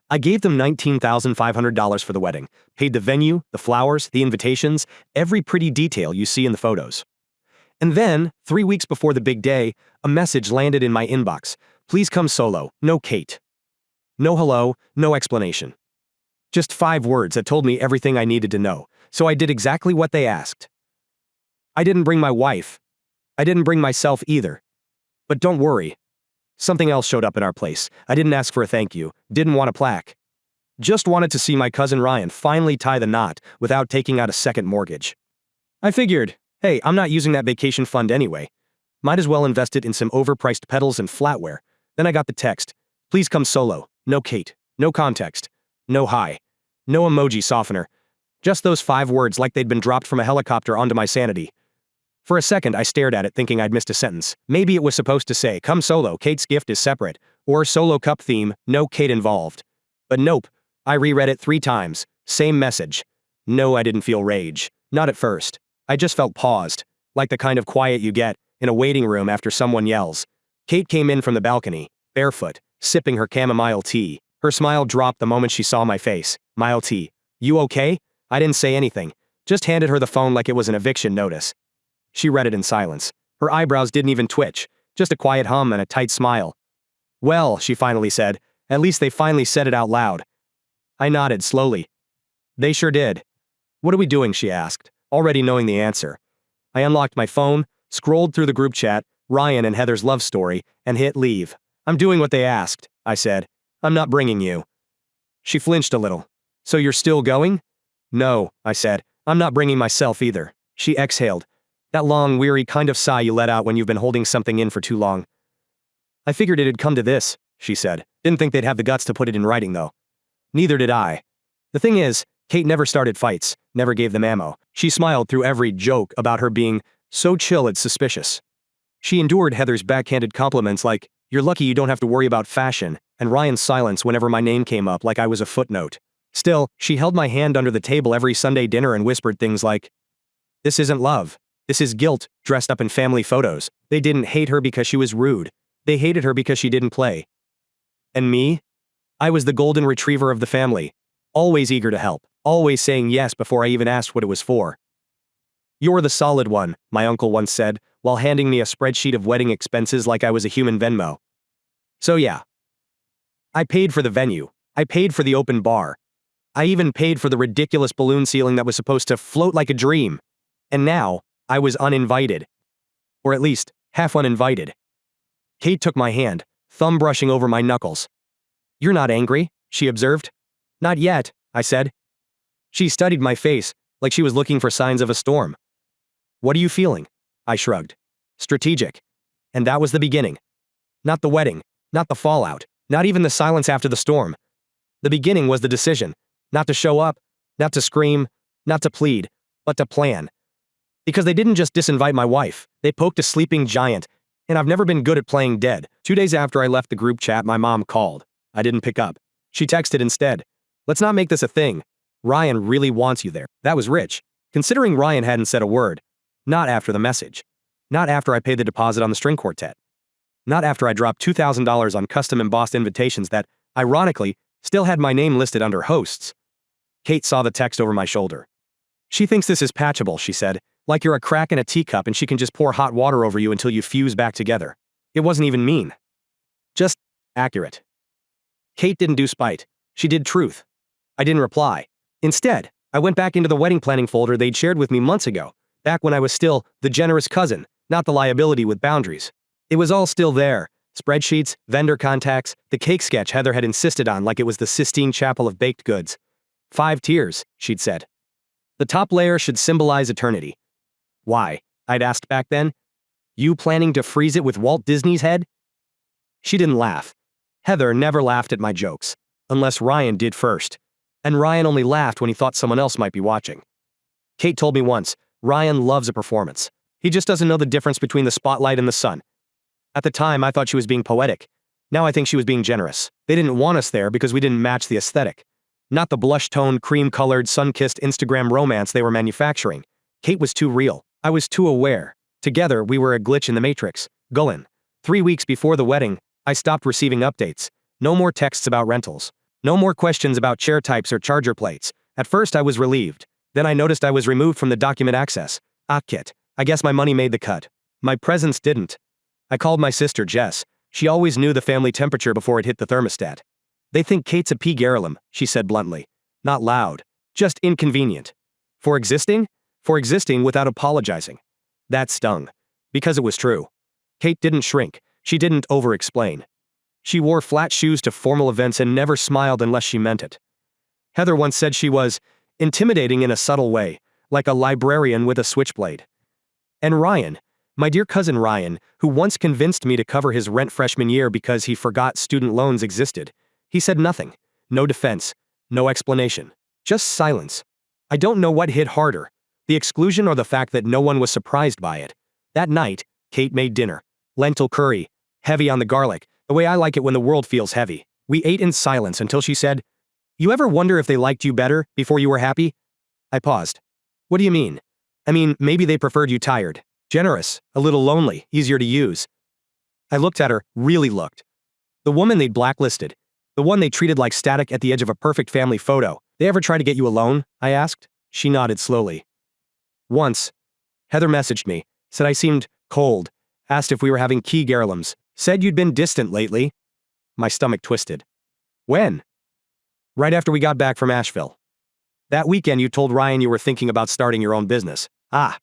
I gave them $19,500 for the wedding, paid the venue, the flowers, the invitations, every pretty detail you see in the photos. And then, 3 weeks before the big day, a message landed in my inbox. Please come solo, no Kate. No hello, no explanation. Just 5 words that told me everything I needed to know, so I did exactly what they asked. I didn't bring my wife. I didn't bring myself either. But don't worry. Something else showed up in our place. I didn't ask for a thank you, didn't want a plaque. Just wanted to see my cousin Ryan finally tie the knot without taking out a second mortgage. I figured, hey, I'm not using that vacation fund anyway. Might as well invest it in some overpriced pedals and flatware. Then I got the text. Please come solo. No Kate. No context. No hi. No emoji softener. Just those 5 words like they'd been dropped from a helicopter onto my sanity. For a second, I stared at it thinking I'd missed a sentence. Maybe it was supposed to say, come solo, Kate's gift is separate, or solo cup theme, no Kate involved. But nope. I reread it 3 times. Same message. No, I didn't feel rage. Not at first. I just felt paused, like the kind of quiet you get in a waiting room after someone yells. Kate came in from the balcony, barefoot, sipping her chamomile tea. Her smile dropped the moment she saw my face. Mile tea. You okay? I didn't say anything. Just handed her the phone like it was an eviction notice. She read it in silence. Her eyebrows didn't even twitch, just a quiet hum and a tight smile. Well, she finally said, at least they finally said it out loud. I nodded slowly. They sure did. What are we doing, she asked, already knowing the answer. I unlocked my phone, scrolled through the group chat, Ryan and Heather's love story, and hit leave. I'm doing what they asked, I said. I'm not bringing you. She flinched a little. So you're still going? No, I said. I'm not bringing myself either. She exhaled. That long, weary kind of sigh you let out when you've been holding something in for too long. I figured it'd come to this, she said. Didn't think they'd have the guts to put it in writing, though. Neither did I. The thing is, Kate never started fights, never gave them ammo. She smiled through every joke about her being so chill it's suspicious. She endured Heather's backhanded compliments like, you're lucky you don't have to worry about fashion, and Ryan's silence whenever my name came up like I was a footnote. Still, she held my hand under the table every Sunday dinner and whispered things like, this isn't love. This is guilt, dressed up in family photos. They didn't hate her because she was rude. They hated her because she didn't play. And me? I was the golden retriever of the family. Always eager to help. Always saying yes before I even asked what it was for. You're the solid one, my uncle once said, while handing me a spreadsheet of wedding expenses like I was a human Venmo. So yeah. I paid for the venue. I paid for the open bar. I even paid for the ridiculous balloon ceiling that was supposed to float like a dream. And now, I was uninvited. Or at least, half uninvited. Kate took my hand, thumb brushing over my knuckles. You're not angry, she observed. Not yet, I said. She studied my face, like she was looking for signs of a storm. What are you feeling? I shrugged. Strategic. And that was the beginning. Not the wedding, not the fallout, not even the silence after the storm. The beginning was the decision, not to show up, not to scream, not to plead, but to plan. Because they didn't just disinvite my wife, they poked a sleeping giant, and I've never been good at playing dead. 2 days after I left the group chat, my mom called. I didn't pick up. She texted instead. Let's not make this a thing. Ryan really wants you there. That was rich. Considering Ryan hadn't said a word. Not after the message. Not after I paid the deposit on the string quartet. Not after I dropped $2,000 on custom embossed invitations that, ironically, still had my name listed under hosts. Kate saw the text over my shoulder. She thinks this is patchable, she said. Like you're a crack in a teacup and she can just pour hot water over you until you fuse back together. It wasn't even mean. Just accurate. Kate didn't do spite. She did truth. I didn't reply. Instead, I went back into the wedding planning folder they'd shared with me months ago, back when I was still the generous cousin, not the liability with boundaries. It was all still there. Spreadsheets, vendor contacts, the cake sketch Heather had insisted on like it was the Sistine Chapel of baked goods. 5 tiers, she'd said. The top layer should symbolize eternity. Why? I'd asked back then. You planning to freeze it with Walt Disney's head? She didn't laugh. Heather never laughed at my jokes. Unless Ryan did first. And Ryan only laughed when he thought someone else might be watching. Kate told me once, Ryan loves a performance. He just doesn't know the difference between the spotlight and the sun. At the time, I thought she was being poetic. Now I think she was being generous. They didn't want us there because we didn't match the aesthetic. Not the blush-toned, cream-colored, sun-kissed Instagram romance they were manufacturing. Kate was too real. I was too aware. Together, we were a glitch in the matrix. Gullin. 3 weeks before the wedding, I stopped receiving updates. No more texts about rentals. No more questions about chair types or charger plates. At first I was relieved. Then I noticed I was removed from the document access. Ah, Kit. I guess my money made the cut. My presence didn't. I called my sister Jess. She always knew the family temperature before it hit the thermostat. They think Kate's a pea garrulum, she said bluntly. Not loud. Just inconvenient. For existing? For existing without apologizing. That stung. Because it was true. Kate didn't shrink. She didn't over-explain. She wore flat shoes to formal events and never smiled unless she meant it. Heather once said she was intimidating in a subtle way, like a librarian with a switchblade. And Ryan, my dear cousin Ryan, who once convinced me to cover his rent freshman year because he forgot student loans existed, he said nothing. No defense. No explanation. Just silence. I don't know what hit harder, the exclusion or the fact that no one was surprised by it. That night, Kate made dinner. Lentil curry. Heavy on the garlic, the way I like it when the world feels heavy. We ate in silence until she said, "You ever wonder if they liked you better before you were happy?" I paused. What do you mean? I mean, maybe they preferred you tired, generous, a little lonely, easier to use. I looked at her, really looked. The woman they'd blacklisted. The one they treated like static at the edge of a perfect family photo. They ever try to get you alone? I asked. She nodded slowly. Once. Heather messaged me, said I seemed cold, asked if we were having key garrulums, said you'd been distant lately. My stomach twisted. When? Right after we got back from Asheville. That weekend you told Ryan you were thinking about starting your own business. Ah.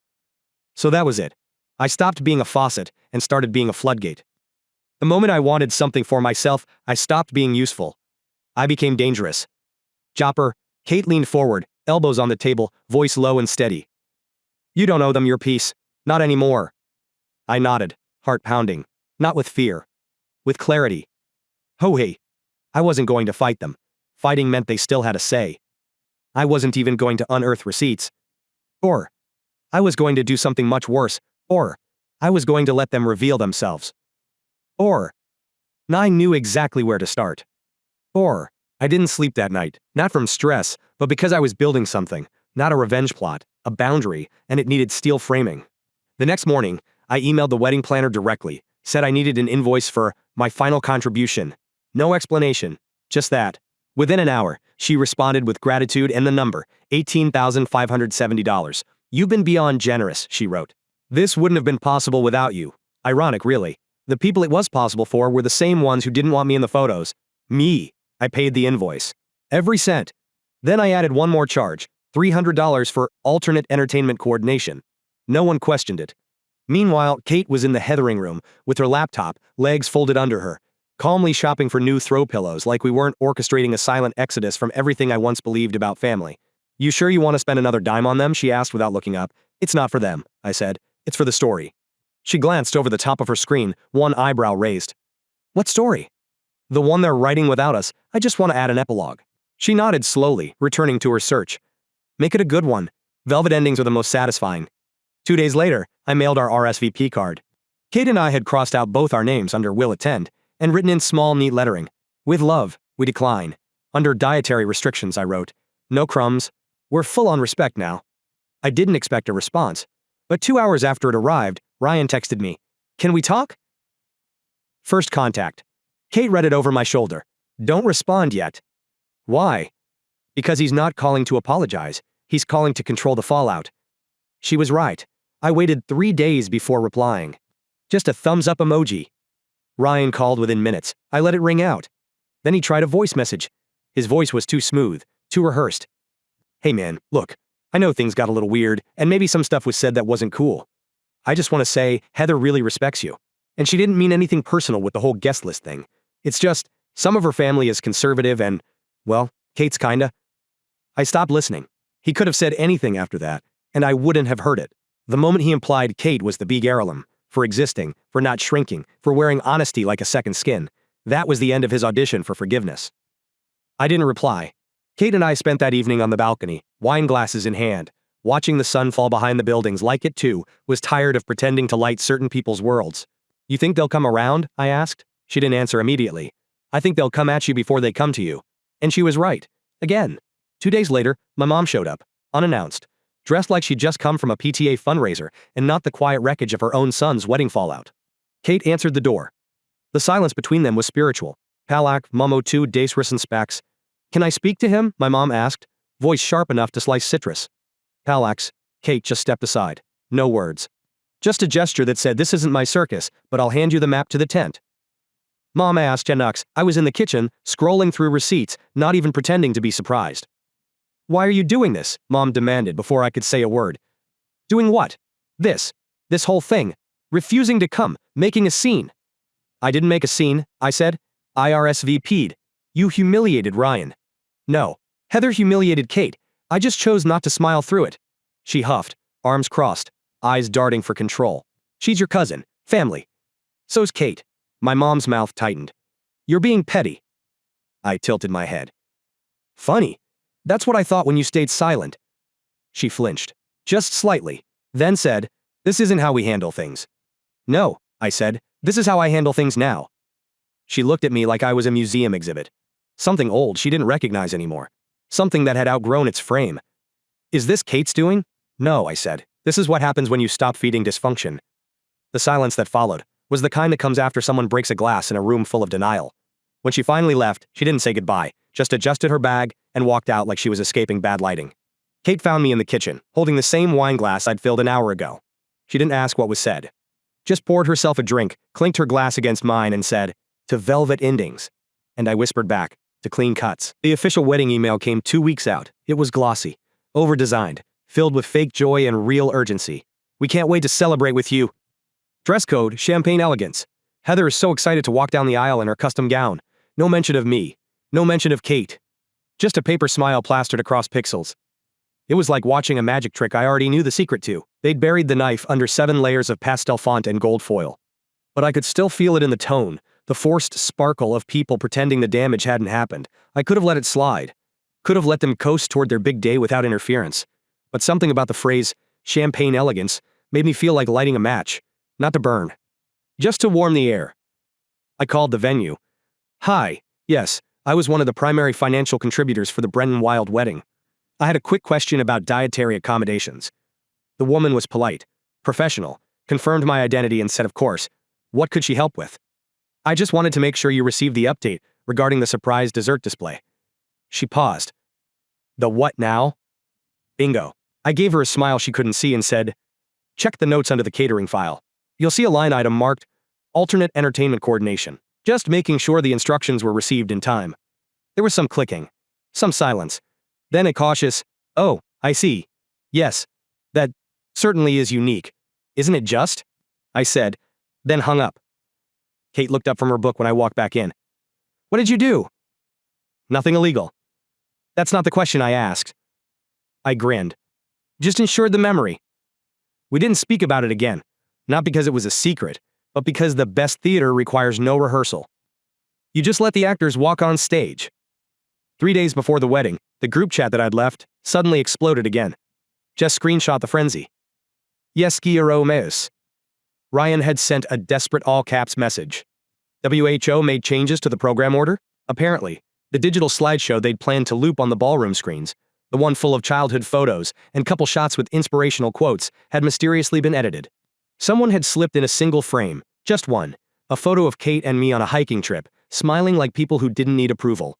So that was it. I stopped being a faucet and started being a floodgate. The moment I wanted something for myself, I stopped being useful. I became dangerous. Jopper, Kate leaned forward, elbows on the table, voice low and steady. You don't owe them your piece. Not anymore. I nodded, heart pounding. Not with fear. With clarity. Oh hey. I wasn't going to fight them. Fighting meant they still had a say. I wasn't even going to unearth receipts. Or I was going to do something much worse. Or I was going to let them reveal themselves. Or I knew exactly where to start. Or I didn't sleep that night, not from stress, but because I was building something, not a revenge plot, a boundary, and it needed steel framing. The next morning, I emailed the wedding planner directly, said I needed an invoice for my final contribution. No explanation, just that. Within an hour, she responded with gratitude and the number, $18,570. You've been beyond generous, she wrote. This wouldn't have been possible without you. Ironic, really. The people it was possible for were the same ones who didn't want me in the photos. Me. I paid the invoice. Every cent. Then I added one more charge, $300 for alternate entertainment coordination. No one questioned it. Meanwhile, Kate was in the heathering room, with her laptop, legs folded under her, calmly shopping for new throw pillows like we weren't orchestrating a silent exodus from everything I once believed about family. You sure you want to spend another dime on them? She asked without looking up. It's not for them, I said. It's for the story. She glanced over the top of her screen, one eyebrow raised. What story? The one they're writing without us. I just want to add an epilogue. She nodded slowly, returning to her search. Make it a good one. Velvet endings are the most satisfying. 2 days later, I mailed our RSVP card. Kate and I had crossed out both our names under will attend, and written in small, neat lettering. With love, we decline. Under dietary restrictions, I wrote. No crumbs. We're full on respect now. I didn't expect a response. But 2 hours after it arrived, Ryan texted me. Can we talk? First contact. Kate read it over my shoulder. Don't respond yet. Why? Because he's not calling to apologize. He's calling to control the fallout. She was right. I waited 3 days before replying. Just a thumbs up emoji. Ryan called within minutes. I let it ring out. Then he tried a voice message. His voice was too smooth, too rehearsed. Hey man, look. I know things got a little weird, and maybe some stuff was said that wasn't cool. I just want to say, Heather really respects you. And she didn't mean anything personal with the whole guest list thing. It's just, some of her family is conservative and, well, Kate's kinda. I stopped listening. He could have said anything after that, and I wouldn't have heard it. The moment he implied Kate was the big garrulum, for existing, for not shrinking, for wearing honesty like a second skin, that was the end of his audition for forgiveness. I didn't reply. Kate and I spent that evening on the balcony, wine glasses in hand, watching the sun fall behind the buildings like it too was tired of pretending to light certain people's worlds. You think they'll come around? I asked. She didn't answer immediately. I think they'll come at you before they come to you. And she was right. Again. 2 days later, my mom showed up, unannounced, dressed like she'd just come from a PTA fundraiser and not the quiet wreckage of her own son's wedding fallout. Kate answered the door. The silence between them was spiritual. Palak, Momo 2 Dace Risson Specs. Can I speak to him? My mom asked, voice sharp enough to slice citrus. Alex, Kate just stepped aside. No words. Just a gesture that said, this isn't my circus, but I'll hand you the map to the tent. Mom asked, and I was in the kitchen, scrolling through receipts, not even pretending to be surprised. Why are you doing this? Mom demanded before I could say a word. Doing what? This whole thing. Refusing to come, making a scene. I didn't make a scene, I said. I RSVP'd. You humiliated Ryan. No. Heather humiliated Kate. I just chose not to smile through it. She huffed, arms crossed, eyes darting for control. She's your cousin, family. So's Kate. My mom's mouth tightened. You're being petty. I tilted my head. Funny. That's what I thought when you stayed silent. She flinched. Just slightly. Then said, this isn't how we handle things. No, I said, this is how I handle things now. She looked at me like I was a museum exhibit. Something old she didn't recognize anymore. Something that had outgrown its frame. Is this Kate's doing? No, I said. This is what happens when you stop feeding dysfunction. The silence that followed was the kind that comes after someone breaks a glass in a room full of denial. When she finally left, she didn't say goodbye, just adjusted her bag and walked out like she was escaping bad lighting. Kate found me in the kitchen, holding the same wine glass I'd filled an hour ago. She didn't ask what was said. Just poured herself a drink, clinked her glass against mine and said, to velvet endings. And I whispered back, to clean cuts. The official wedding email came 2 weeks out. It was glossy, over-designed, filled with fake joy and real urgency. We can't wait to celebrate with you. Dress code, champagne elegance. Heather is so excited to walk down the aisle in her custom gown. No mention of me. No mention of Kate. Just a paper smile plastered across pixels. It was like watching a magic trick I already knew the secret to. They'd buried the knife under 7 layers of pastel font and gold foil. But I could still feel it in the tone, the forced sparkle of people pretending the damage hadn't happened. I could have let it slide. Could have let them coast toward their big day without interference. But something about the phrase, champagne elegance, made me feel like lighting a match. Not to burn. Just to warm the air. I called the venue. Hi, yes, I was one of the primary financial contributors for the Brennan Wild wedding. I had a quick question about dietary accommodations. The woman was polite, professional, confirmed my identity and said, of course, what could she help with? I just wanted to make sure you received the update regarding the surprise dessert display. She paused. The what now? Bingo. I gave her a smile she couldn't see and said, check the notes under the catering file. You'll see a line item marked, alternate entertainment coordination. Just making sure the instructions were received in time. There was some clicking, some silence. Then a cautious, oh, I see. Yes, that certainly is unique. Isn't it just? I said, then hung up. Kate looked up from her book when I walked back in. What did you do? Nothing illegal. That's not the question I asked. I grinned. Just ensured the memory. We didn't speak about it again. Not because it was a secret, but because the best theater requires no rehearsal. You just let the actors walk on stage. 3 days before the wedding, the group chat that I'd left suddenly exploded again. Just screenshot the frenzy. Yes, quiero meus. Ryan had sent a desperate all-caps message. WHO made changes to the program order? Apparently, the digital slideshow they'd planned to loop on the ballroom screens, the one full of childhood photos and couple shots with inspirational quotes, had mysteriously been edited. Someone had slipped in a single frame, just one, a photo of Kate and me on a hiking trip, smiling like people who didn't need approval.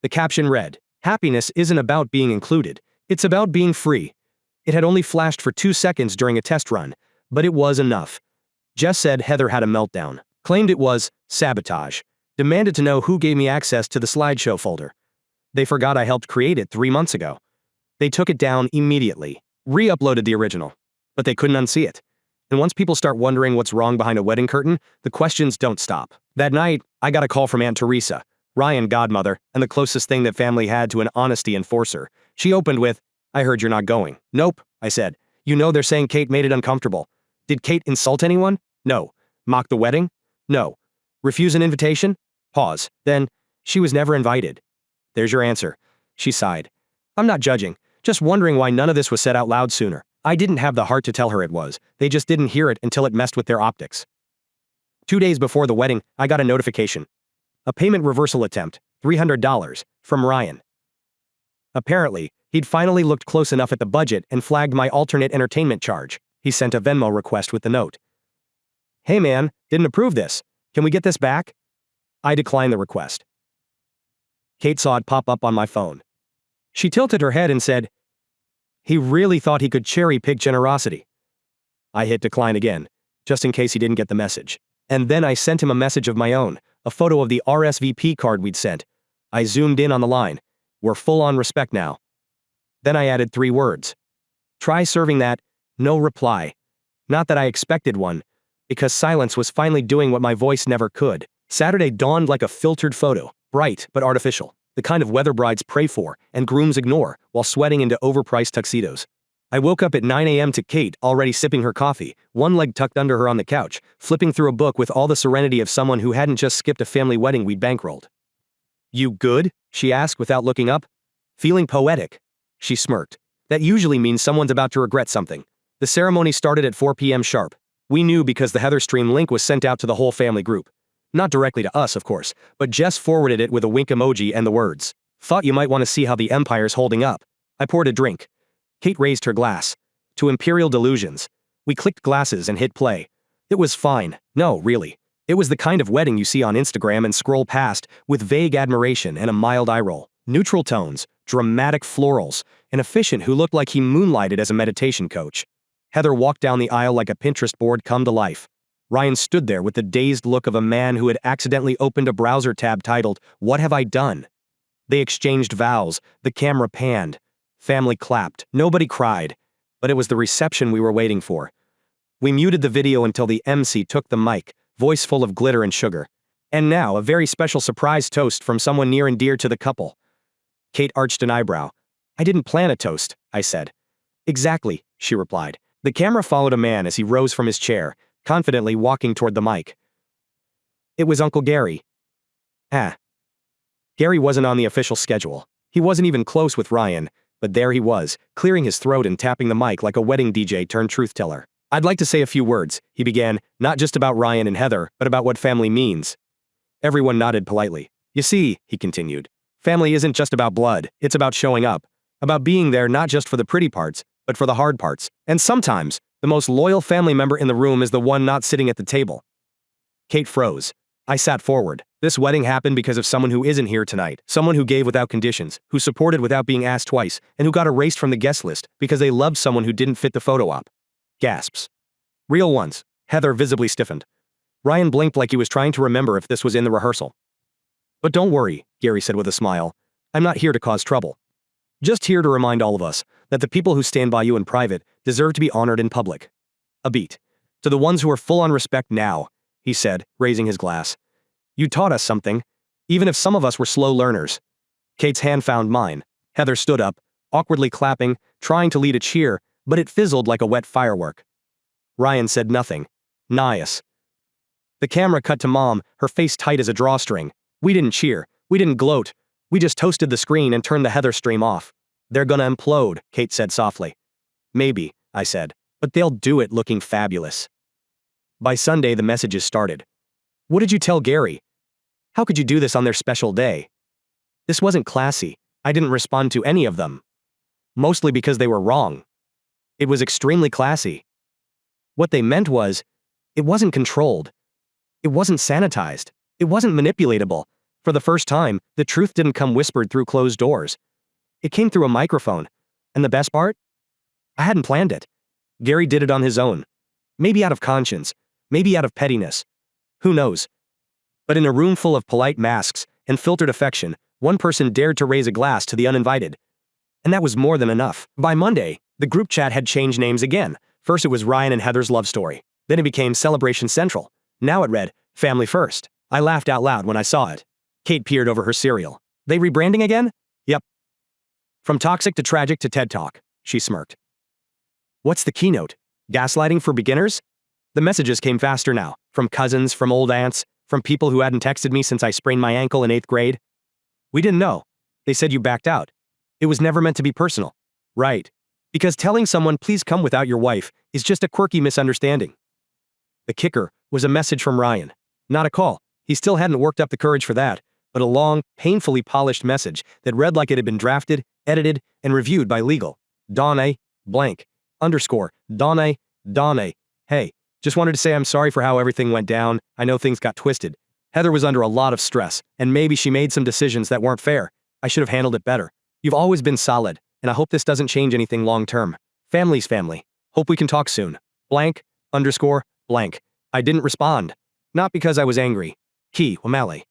The caption read, happiness isn't about being included, it's about being free. It had only flashed for 2 seconds during a test run, but it was enough. Jess said Heather had a meltdown, claimed it was sabotage, demanded to know who gave me access to the slideshow folder. They forgot I helped create it 3 months ago. They took it down immediately, re-uploaded the original, but they couldn't unsee it. And once people start wondering what's wrong behind a wedding curtain, the questions don't stop. That night, I got a call from Aunt Teresa, Ryan godmother, and the closest thing that family had to an honesty enforcer. She opened with, I heard you're not going. Nope, I said. You know they're saying Kate made it uncomfortable. Did Kate insult anyone? No. Mock the wedding? No. Refuse an invitation? Pause. Then, she was never invited. There's your answer. She sighed. I'm not judging, just wondering why none of this was said out loud sooner. I didn't have the heart to tell her it was. They just didn't hear it until it messed with their optics. 2 days before the wedding, I got a notification. A payment reversal attempt, $300, from Ryan. Apparently, he'd finally looked close enough at the budget and flagged my alternate entertainment charge. He sent a Venmo request with the note. Hey man, didn't approve this. Can we get this back? I declined the request. Kate saw it pop up on my phone. She tilted her head and said, "He really thought he could cherry-pick generosity." I hit decline again, just in case he didn't get the message. And then I sent him a message of my own, a photo of the RSVP card we'd sent. I zoomed in on the line. "We're full on respect now." Then I added 3 words. "Try serving that." No reply. Not that I expected one, because silence was finally doing what my voice never could. Saturday dawned like a filtered photo, bright but artificial, the kind of weather brides pray for and grooms ignore while sweating into overpriced tuxedos. I woke up at 9 a.m. to Kate already sipping her coffee, one leg tucked under her on the couch, flipping through a book with all the serenity of someone who hadn't just skipped a family wedding we'd bankrolled. "You good?" she asked without looking up. "Feeling poetic." She smirked. "That usually means someone's about to regret something." The ceremony started at 4 p.m. sharp. We knew because the Heatherstream link was sent out to the whole family group. Not directly to us, of course, but Jess forwarded it with a wink emoji and the words, "Thought you might want to see how the empire's holding up." I poured a drink. Kate raised her glass. "To Imperial Delusions." We clicked glasses and hit play. It was fine. No, really. It was the kind of wedding you see on Instagram and scroll past with vague admiration and a mild eye roll. Neutral tones, dramatic florals, an officiant who looked like he moonlighted as a meditation coach. Heather walked down the aisle like a Pinterest board come to life. Ryan stood there with the dazed look of a man who had accidentally opened a browser tab titled, "What Have I Done?" They exchanged vows, the camera panned. Family clapped, nobody cried. But it was the reception we were waiting for. We muted the video until the MC took the mic, voice full of glitter and sugar. "And now, a very special surprise toast from someone near and dear to the couple." Kate arched an eyebrow. "I didn't plan a toast," I said. "Exactly," she replied. The camera followed a man as he rose from his chair, confidently walking toward the mic. It was Uncle Gary. Gary wasn't on the official schedule. He wasn't even close with Ryan, but there he was, clearing his throat and tapping the mic like a wedding DJ turned truth teller. "I'd like to say a few words," he began, "not just about Ryan and Heather, but about what family means." Everyone nodded politely. "You see," he continued, "family isn't just about blood, it's about showing up. About being there not just for the pretty parts, but for the hard parts. And sometimes, the most loyal family member in the room is the one not sitting at the table." Kate froze. I sat forward. This wedding happened because of someone who isn't here tonight, someone who gave without conditions, who supported without being asked twice, and who got erased from the guest list because they loved someone who didn't fit the photo op. Gasps. Real ones. Heather visibly stiffened. Ryan blinked like he was trying to remember if this was in the rehearsal. "But don't worry," Gary said with a smile. "I'm not here to cause trouble. Just here to remind all of us that the people who stand by you in private deserve to be honored in public." A beat. "To the ones who are full on respect now," he said, raising his glass. "You taught us something, even if some of us were slow learners." Kate's hand found mine. Heather stood up, awkwardly clapping, trying to lead a cheer, but it fizzled like a wet firework. Ryan said nothing. Nice. The camera cut to Mom, her face tight as a drawstring. "We didn't cheer. We didn't gloat. We just toasted the screen and turned the Heatherstream off." "They're gonna implode," Kate said softly. "Maybe," I said, "but they'll do it looking fabulous." By Sunday, the messages started. "What did you tell Gary? How could you do this on their special day?" This wasn't classy. I didn't respond to any of them. Mostly because they were wrong. It was extremely classy. What they meant was, it wasn't controlled. It wasn't sanitized. It wasn't manipulatable. For the first time, the truth didn't come whispered through closed doors. It came through a microphone. And the best part? I hadn't planned it. Gary did it on his own. Maybe out of conscience. Maybe out of pettiness. Who knows? But in a room full of polite masks and filtered affection, one person dared to raise a glass to the uninvited. And that was more than enough. By Monday, the group chat had changed names again. First it was Ryan and Heather's love story. Then it became Celebration Central. Now it read, Family First. I laughed out loud when I saw it. Kate peered over her cereal. "They rebranding again?" "Yep. From toxic to tragic to TED Talk," she smirked. "What's the keynote? Gaslighting for beginners?" The messages came faster now, from cousins, from old aunts, from people who hadn't texted me since I sprained my ankle in 8th grade. "We didn't know. They said you backed out. It was never meant to be personal." "Right. Because telling someone please come without your wife is just a quirky misunderstanding." The kicker was a message from Ryan. Not a call. He still hadn't worked up the courage for that, but a long, painfully polished message that read like it had been drafted, edited, and reviewed by legal. Donne, blank, underscore, Donne, hey, just wanted to say I'm sorry for how everything went down. I know things got twisted. Heather was under a lot of stress, and maybe she made some decisions that weren't fair. I should have handled it better. You've always been solid, and I hope this doesn't change anything long term. Family's family. Hope we can talk soon. Blank, underscore, blank. I didn't respond. Not because I was angry. Key, O'Malley.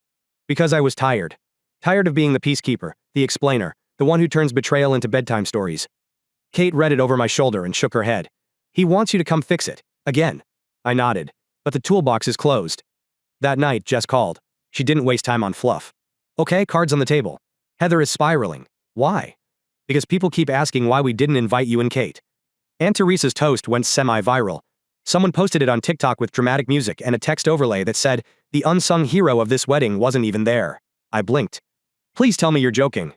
Because I was tired. Tired of being the peacekeeper, the explainer, the one who turns betrayal into bedtime stories. Kate read it over my shoulder and shook her head. He wants you to come fix it. Again. I nodded. But the toolbox is closed. That night, Jess called. She didn't waste time on fluff. Okay, cards on the table. Heather is spiraling. Why? Because people keep asking why we didn't invite you and Kate. Aunt Teresa's toast went semi-viral. Someone posted it on TikTok with dramatic music and a text overlay that said, "The unsung hero of this wedding wasn't even there." I blinked. Please tell me you're joking.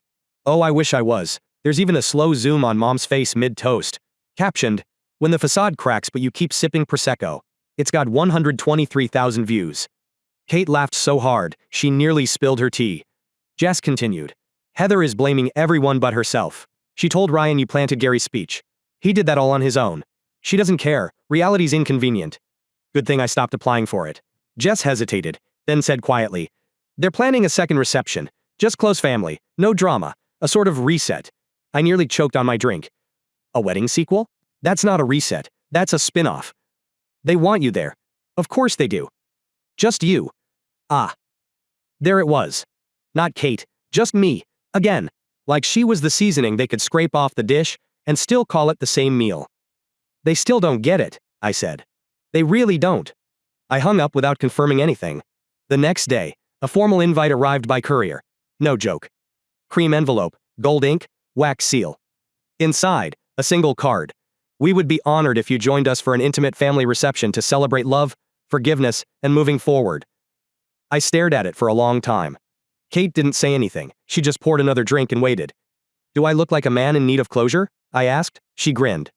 Oh, I wish I was. There's even a slow zoom on Mom's face mid-toast. Captioned, "When the facade cracks but you keep sipping Prosecco." It's got 123,000 views. Kate laughed so hard, she nearly spilled her tea. Jess continued. Heather is blaming everyone but herself. She told Ryan you planted Gary's speech. He did that all on his own. She doesn't care. Reality's inconvenient. Good thing I stopped applying for it. Jess hesitated, then said quietly, "They're planning a second reception. Just close family. No drama. A sort of reset." I nearly choked on my drink. A wedding sequel? That's not a reset. That's a spin-off. They want you there. Of course they do. Just you. Ah. There it was. Not Kate. Just me. Again. Like she was the seasoning they could scrape off the dish and still call it the same meal. They still don't get it, I said. They really don't. I hung up without confirming anything. The next day, a formal invite arrived by courier. No joke. Cream envelope, gold ink, wax seal. Inside, a single card. We would be honored if you joined us for an intimate family reception to celebrate love, forgiveness, and moving forward. I stared at it for a long time. Kate didn't say anything. She just poured another drink and waited. Do I look like a man in need of closure? I asked. She grinned.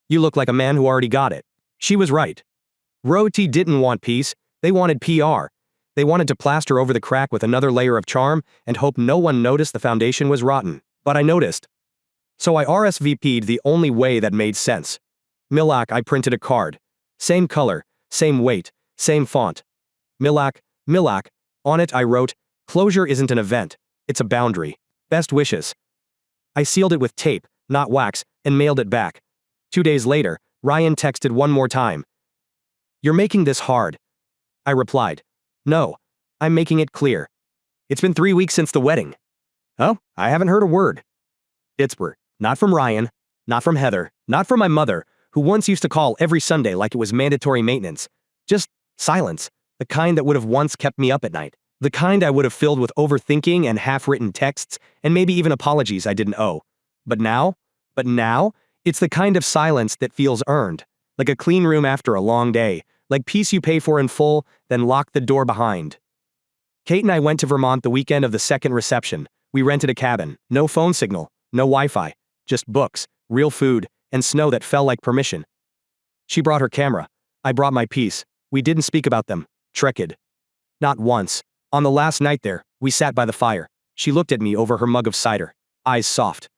You look like a man who already got it. She was right. Roti didn't want peace. They wanted PR. They wanted to plaster over the crack with another layer of charm and hope no one noticed the foundation was rotten. But I noticed. So I RSVP'd the only way that made sense. Milak, I printed a card. Same color, same weight, same font. Milak, Milak. On it I wrote, "Closure isn't an event. It's a boundary. Best wishes." I sealed it with tape, not wax, and mailed it back. 2 days later, Ryan texted one more time. "You're making this hard." I replied. "No, I'm making it clear. It's been 3 weeks since the wedding." Oh, I haven't heard a word. Pittsburgh. Not from Ryan, not from Heather, not from my mother, who once used to call every Sunday like it was mandatory maintenance. Just silence, the kind that would have once kept me up at night. The kind I would have filled with overthinking and half-written texts, and maybe even apologies I didn't owe. But now, it's the kind of silence that feels earned, like a clean room after a long day, like peace you pay for in full, then lock the door behind. Kate and I went to Vermont the weekend of the second reception. We rented a cabin, no phone signal, no Wi-Fi, just books, real food, and snow that fell like permission. She brought her camera. I brought my piece. We didn't speak about them. Trekked. Not once. On the last night there, we sat by the fire. She looked at me over her mug of cider, eyes soft.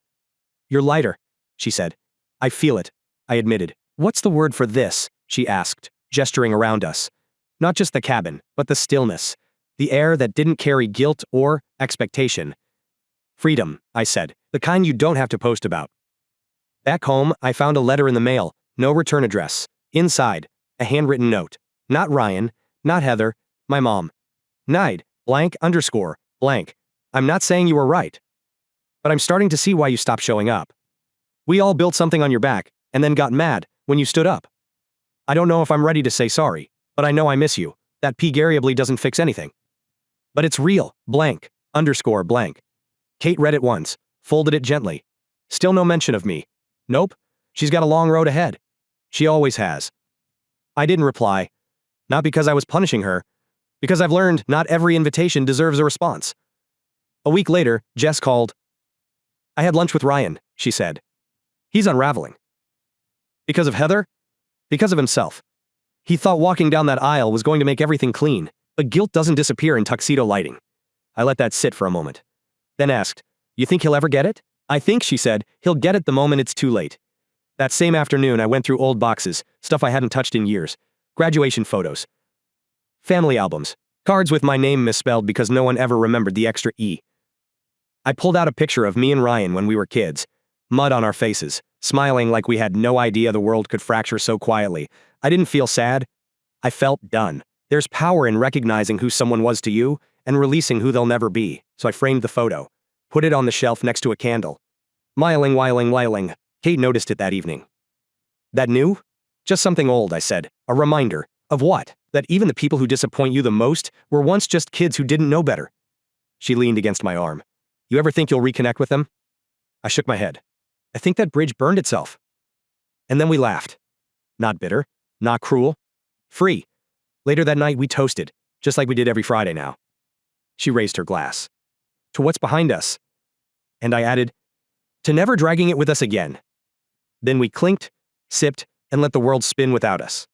"You're lighter," she said. "I feel it," I admitted. "What's the word for this?" she asked, gesturing around us. Not just the cabin, but the stillness. The air that didn't carry guilt or expectation. "Freedom," I said, "the kind you don't have to post about." Back home, I found a letter in the mail, no return address. Inside, a handwritten note. Not Ryan, not Heather, my mom. Nide, blank underscore, blank. I'm not saying you were right. But I'm starting to see why you stopped showing up. We all built something on your back, and then got mad when you stood up. I don't know if I'm ready to say sorry, but I know I miss you. That P-Gariably doesn't fix anything. But it's real, blank, underscore, blank. Kate read it once, folded it gently. Still no mention of me. Nope, she's got a long road ahead. She always has. I didn't reply. Not because I was punishing her, because I've learned not every invitation deserves a response. A week later, Jess called. "I had lunch with Ryan," she said. "He's unraveling." Because of Heather? Because of himself. He thought walking down that aisle was going to make everything clean, but guilt doesn't disappear in tuxedo lighting. I let that sit for a moment. Then asked, "You think he'll ever get it?" "I think," she said, "he'll get it the moment it's too late." That same afternoon I went through old boxes, stuff I hadn't touched in years. Graduation photos. Family albums. Cards with my name misspelled because no one ever remembered the extra E. I pulled out a picture of me and Ryan when we were kids, mud on our faces, smiling like we had no idea the world could fracture so quietly. I didn't feel sad. I felt done. There's power in recognizing who someone was to you and releasing who they'll never be, so I framed the photo, put it on the shelf next to a candle. Whiling. Kate noticed it that evening. That new? Just something old, I said. A reminder. Of what? That even the people who disappoint you the most were once just kids who didn't know better. She leaned against my arm. You ever think you'll reconnect with them? I shook my head. I think that bridge burned itself. And then we laughed. Not bitter, not cruel, free. Later that night we toasted, just like we did every Friday now. She raised her glass. To what's behind us. And I added, to never dragging it with us again. Then we clinked, sipped, and let the world spin without us.